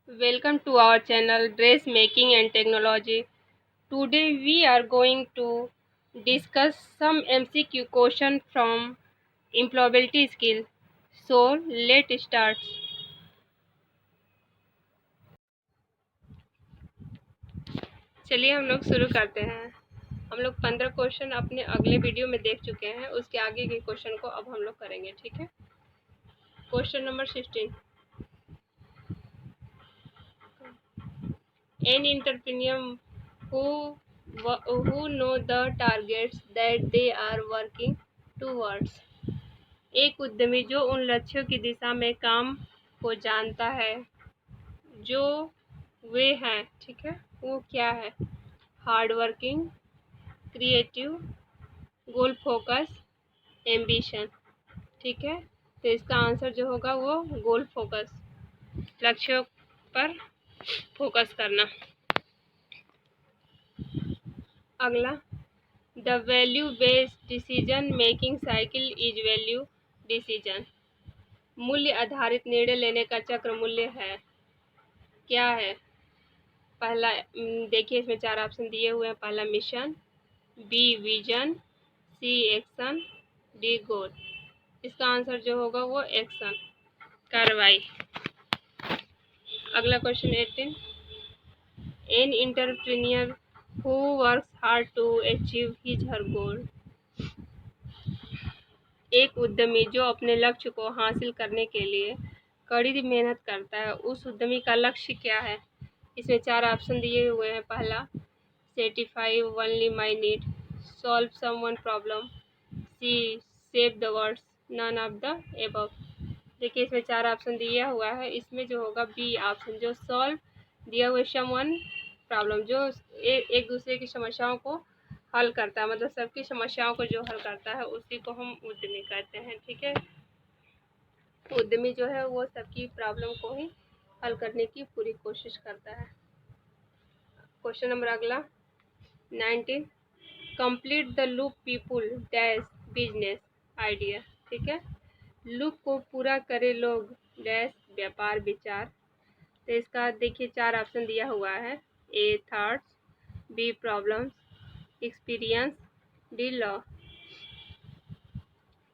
Welcome to our channel Dressmaking and Technology. Today we are going to discuss some MCQ question from employability skill. So let's start. चलिए हम लोग शुरू करते हैं। हम लोग 15 क्वेश्चन अपने अगले वीडियो में देख चुके हैं, उसके आगे के क्वेश्चन को अब हम लोग करेंगे, ठीक है। Question number 16। An entrepreneur who know the targets that they are working towards. एक उद्यमी जो उन लक्ष्यों की दिशा में काम को जानता है जो वे हैं, ठीक है। वो क्या है? हार्ड वर्किंग, क्रिएटिव, गोल फोकस, एम्बिशन, ठीक है। तो इसका आंसर जो होगा वो गोल फोकस, लक्ष्यों पर फोकस करना। अगला, the value based decision making cycle is value decision. मूल्य आधारित निर्णय लेने का चक्र मूल्य है, क्या है? पहला, देखिए इसमें 4 ऑप्शन दिए हुए हैं। पहला mission, B vision, C action, D goal. इसका आंसर जो होगा वो एक्शन, कार्रवाई। अगला question 18। An entrepreneur who works hard to achieve his her goal. एक उद्यमी जो अपने लक्ष्य को हासिल करने के लिए कड़ी मेहनत करता है, उस उद्यमी का लक्ष्य क्या है? इसमें 4 ऑप्शन दिए हुए हैं। पहला, satisfy only my need, solve someone problem, C save the world, none of the above. देखिए इसमें 4 ऑप्शन दिया हुआ है। इसमें जो होगा बी ऑप्शन, जो सॉल्व दिया हुआ समवन प्रॉब्लम, जो एक दूसरे की समस्याओं को हल करता है, मतलब सबकी समस्याओं को जो हल करता है उसी को हम उद्यमी कहते हैं, ठीक है। उद्यमी जो है वो सबकी प्रॉब्लम को ही हल करने की पूरी कोशिश करता है। क्वेश्चन नंबर अगला 19। Complete the loop people dash business idea, ठीक है। लूप को पूरा करे लोग डैश व्यापार विचार। तो इसका देखिए 4 ऑप्शन दिया हुआ है। A thoughts, B problems, experience, D law.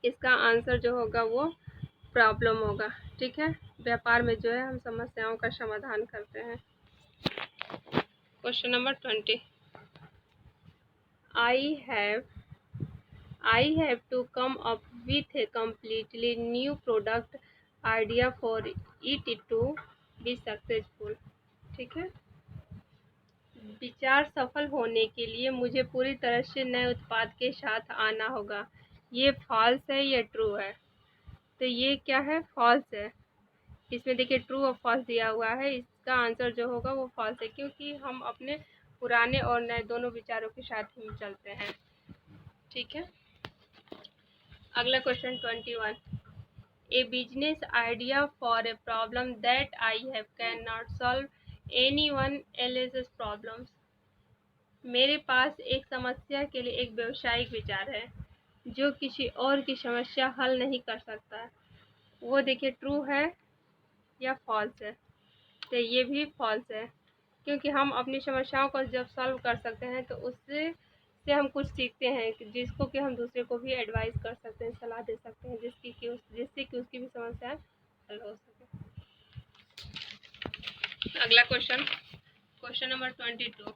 इसका आंसर जो होगा वो प्रॉब्लम होगा, ठीक है। व्यापार में जो है हम समस्याओं का समाधान करते हैं। Question number 20। I have to come up with a completely new product idea for it to be successful, ठीक है। विचार सफल होने के लिए मुझे पूरी तरह से नए उत्पाद के साथ आना होगा। ये फॉल्स है या ट्रू है? तो ये क्या है? फॉल्स है। इसमें देखिए ट्रू और फॉल्स दिया हुआ है। इसका आंसर जो होगा वो फॉल्स है, क्योंकि हम अपने पुराने और नए दोनों विचारों के साथ ही चलते हैं, ठीक है। अगला question 21। A business idea for a problem that I have can not solve any one else's problems. मेरे पास एक समस्या के लिए एक व्यावसायिक विचार है जो किसी और की समस्या हल नहीं कर सकता। वो देखिए ट्रू है या फॉल्स है? तो ये भी फॉल्स है, क्योंकि हम अपनी समस्याओं को जब सॉल्व कर सकते हैं तो उससे हम कुछ सीखते हैं जिसको कि हम दूसरे को भी एडवाइस कर सकते हैं, सलाह दे सकते हैं, जिससे कि उसकी भी समस्या हल हो सके। अगला question, question number 22।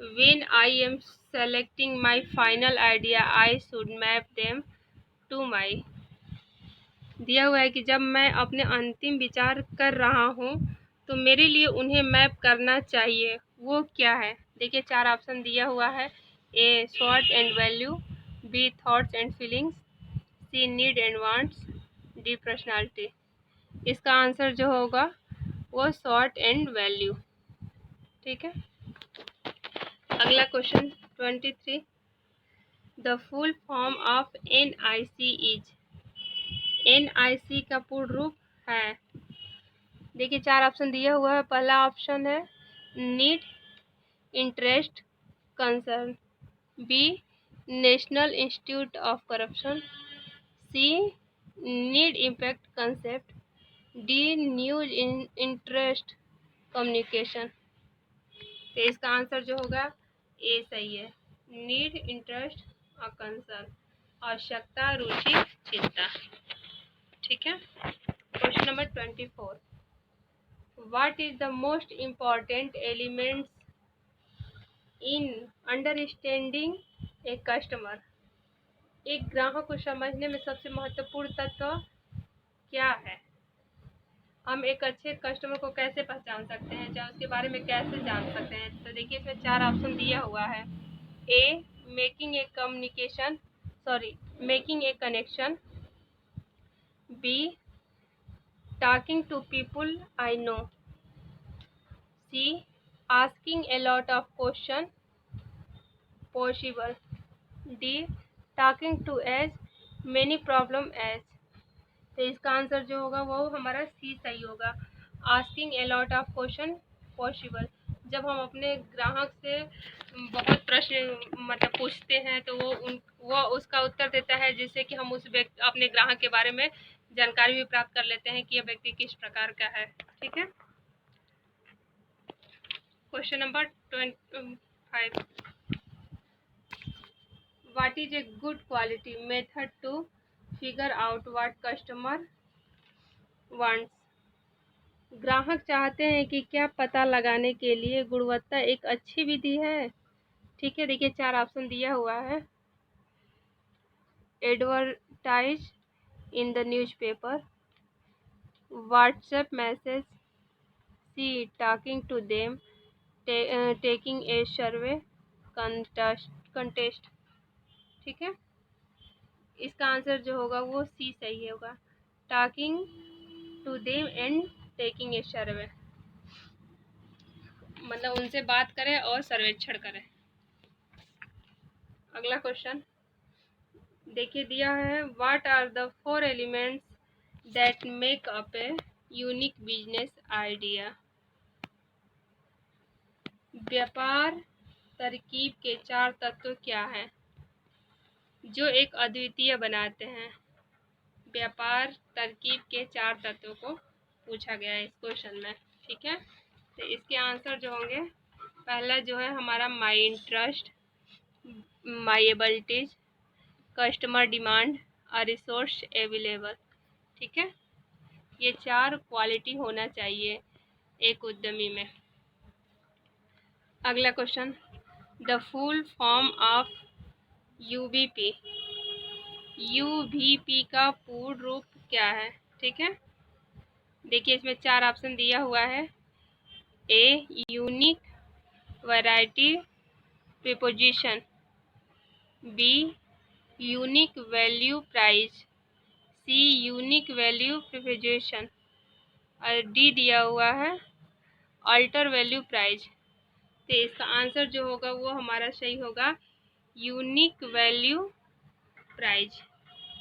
When I am selecting my final idea, I should map them to my। दिया हुआ है कि जब मैं अपने अंतिम विचार कर रहा हूँ तो मेरे लिए उन्हें मैप करना चाहिए। वो क्या है? देखिए 4 ऑप्शन दिया हुआ है। A short and value, B thoughts and feelings, C need and wants, D personality. इसका आंसर जो होगा वो शॉर्ट एंड वैल्यू, ठीक है। अगला question 23। The full form of NIC is. NIC का पूर्ण रूप है, देखिए 4 ऑप्शन दिया हुआ है। पहला ऑप्शन है need, interest, concern, B national institute of corruption, C need impact concept, D news interest communication. तो इसका आंसर जो होगा ए सही है। नीड, इंटरेस्ट और कंसर्न, आवश्यकता, रुचि, चिंता। ठीक है। Question number 24, what is the most important elements in understanding a customer. एक ग्राहक को समझने में सबसे महत्वपूर्ण तत्व क्या है। हम एक अच्छे कस्टमर को कैसे पहचान सकते हैं, या उसके बारे में कैसे जान सकते हैं। तो देखिए इसमें 4 ऑप्शन दिया हुआ है। A, making a communication making a connection. B, talking to people I know. C, asking a lot of question possible. D, talking to as many problem as. तो इसका आंसर जो होगा वो हमारा सी सही होगा। Asking a lot of question possible. जब हम अपने ग्राहक से बहुत प्रश्न मतलब पूछते हैं तो वो उसका उत्तर देता है, जिससे कि हम अपने ग्राहक के बारे में जानकारी भी प्राप्त कर लेते हैं कि यह व्यक्ति किस प्रकार का है। ठीक है। Question number 25, what is a good quality method to figure out what customer wants. ग्राहक चाहते हैं कि क्या पता लगाने के लिए गुणवत्ता एक अच्छी विधि है। ठीक है। देखिए 4 ऑप्शन दिया हुआ है। Advertise in the newspaper, WhatsApp message, C talking to them, taking a survey, contest. ठीक है। इसका आंसर जो होगा वो सी सही होगा। Talking to them and taking a survey, मतलब उनसे बात करें और सर्वेक्षण करें। अगला क्वेश्चन देखिए दिया है, what are the 4 elements that make up a unique business idea. व्यापार तरकीब के 4 तत्व क्या हैं जो एक अद्वितीय बनाते हैं। व्यापार तरकीब के 4 तत्वों को पूछा गया है इस क्वेश्चन में। ठीक है। तो इसके आंसर जो होंगे, पहला जो है हमारा my interest, my abilities, customer demand और रिसोर्स अवेलेबल। ठीक है। ये 4 क्वालिटी होना चाहिए एक उद्यमी में। अगला question, the full form of UVP. UVP का पूर्ण रूप क्या है। ठीक है। देखिए इसमें 4 ऑप्शन दिया हुआ है। A, unique variety preposition. B, unique value price. C, unique value preposition. और डी दिया हुआ है अल्टर वैल्यू प्राइस। तो इसका आंसर जो होगा वो हमारा सही होगा यूनिक वैल्यू प्राइस।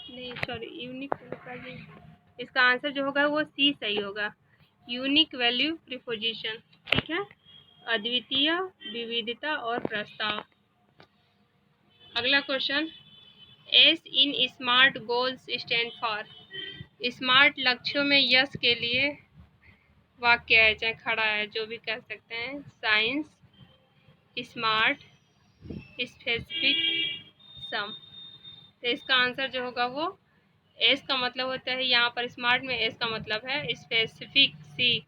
नहीं सॉरी, यूनिक वैल्यू प्राइस। इसका आंसर जो होगा वो सी सही होगा, यूनिक वैल्यू प्रीपोजिशन। ठीक है। अद्वितीय, विविधता और प्रस्ताव। अगला question, S in SMART goals stand for. Smart लक्ष्यों में यस के लिए वाक्य है, चाहे खड़ा है, जो भी कह सकते हैं। साइंस, स्मार्ट, स्पेसिफिक, सम। तो इसका आंसर जो होगा वो एस का मतलब होता है यहाँ पर स्मार्ट में, एस का मतलब है specific. C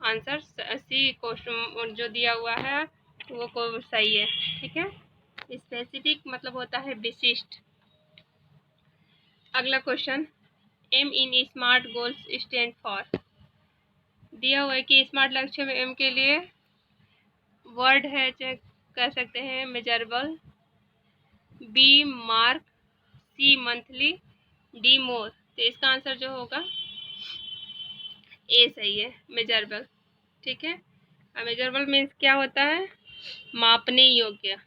answer C question जो दिया हुआ है वो को सही है। ठीक है। स्पेसिफिक मतलब होता है विशिष्ट। अगला question, M in SMART goals stand for. दिया हुआ है कि स्मार्ट लक्ष्य में एम के लिए वर्ड है, चाहे कह सकते हैं मेजरेबल, बी मार्क, सी मंथली, डी मोर। तो इसका आंसर जो होगा ए सही है, मेजरेबल। ठीक है। मेजरेबल मीन्स क्या होता है, मापने योग्य।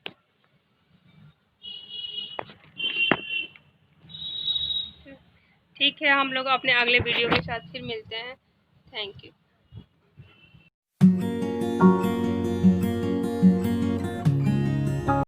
ठीक है। हम लोग अपने अगले वीडियो के साथ फिर मिलते हैं। Thank you.